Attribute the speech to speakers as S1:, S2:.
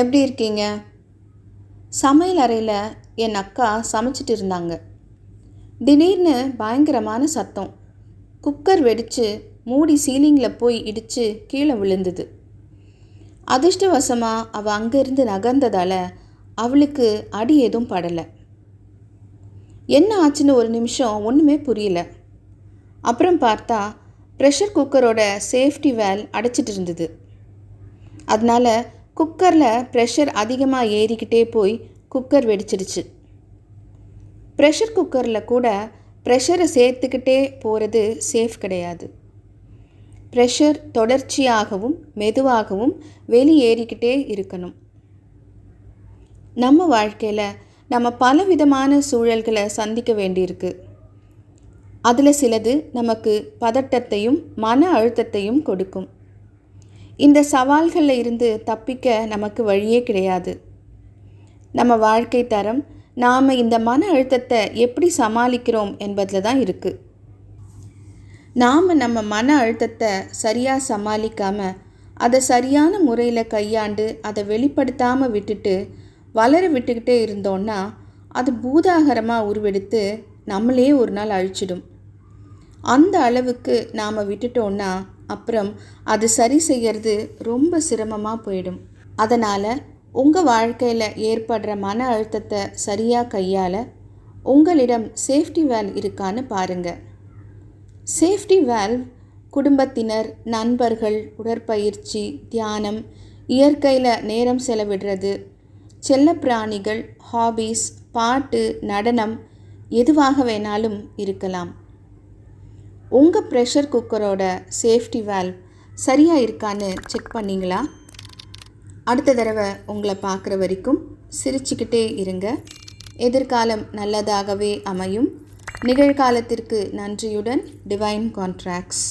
S1: எப்படி இருக்கீங்க? சமையல் அறையில் என் அக்கா சமைச்சிட்டு இருந்தாங்க. திடீர்னு பயங்கரமான சத்தம். குக்கர் வெடித்து மூடி சீலிங்கில் போய் இடித்து கீழே விழுந்தது. அதிர்ஷ்டவசமாக அவள் அங்கேருந்து நகர்ந்ததால் அவளுக்கு அடி எதுவும் படலை. என்ன ஆச்சுன்னு ஒரு நிமிஷம் ஒன்றுமே புரியல. அப்புறம் பார்த்தா ப்ரெஷர் குக்கரோட சேஃப்டி வேல் அடைச்சிட்டு இருந்தது. அதனால் குக்கரில் ப்ரெஷர் அதிகமாக ஏறிக்கிட்டே போய் குக்கர் வெடிச்சிடுச்சு. ப்ரெஷர் குக்கரில் கூட ப்ரெஷரை சேர்த்துக்கிட்டே போகிறது சேஃப் கிடையாது. ப்ரெஷர் தொடர்ச்சியாகவும் மெதுவாகவும் வெளியேறிக்கிட்டே இருக்கணும். நம்ம வாழ்க்கையில் நம்ம பலவிதமான சூழல்களை சந்திக்க வேண்டியிருக்கு. அதில் சிலது நமக்கு பதட்டத்தையும் மன அழுத்தத்தையும் கொடுக்கும். இந்த சவால்களில் இருந்து தப்பிக்க நமக்கு வழியே கிடையாது. நம்ம வாழ்க்கை தரம் நாம் இந்த மன அழுத்தத்தை எப்படி சமாளிக்கிறோம் என்பதில் தான் இருக்குது. நாம் நம்ம மன அழுத்தத்தை சரியாக சமாளிக்காமல் அதை சரியான முறையில் கையாண்டு அதை வெளிப்படுத்தாமல் விட்டுட்டு வளர விட்டுக்கிட்டே இருந்தோன்னா அது பூதாகரமாக உருவெடுத்து நம்மளே ஒரு நாள் அழிச்சிடும். அந்த அளவுக்கு நாம் விட்டுட்டோன்னா அப்புறம் அது சரி செய்கிறது ரொம்ப சிரமமாக போயிடும். அதனால் உங்கள் வாழ்க்கையில் ஏற்படுற மன அழுத்தத்தை சரியாக கையாள உங்களிடம் சேஃப்டி வேல்வ் இருக்கான்னு பாருங்கள். சேஃப்டி வேல்வ் குடும்பத்தினர், நண்பர்கள், உடற்பயிற்சி, தியானம், இயற்கையில் நேரம் செலவிடுறது, செல்லப்பிராணிகள், ஹாபீஸ், பாட்டு, நடனம் எதுவாக வேணாலும் இருக்கலாம். உங்கள் ப்ரெஷர் குக்கரோட சேஃப்டி வேல்வ் சரியாக இருக்கான்னு செக் பண்ணிங்களா? அடுத்த தடவை உங்களை பார்க்குற வரைக்கும் சிரிச்சுக்கிட்டே இருங்க. எதிர்காலம் நல்லதாகவே அமையும். நிகழ்காலத்திற்கு நன்றியுடன் டிவைன் கான்ட்ராக்ட்ஸ்.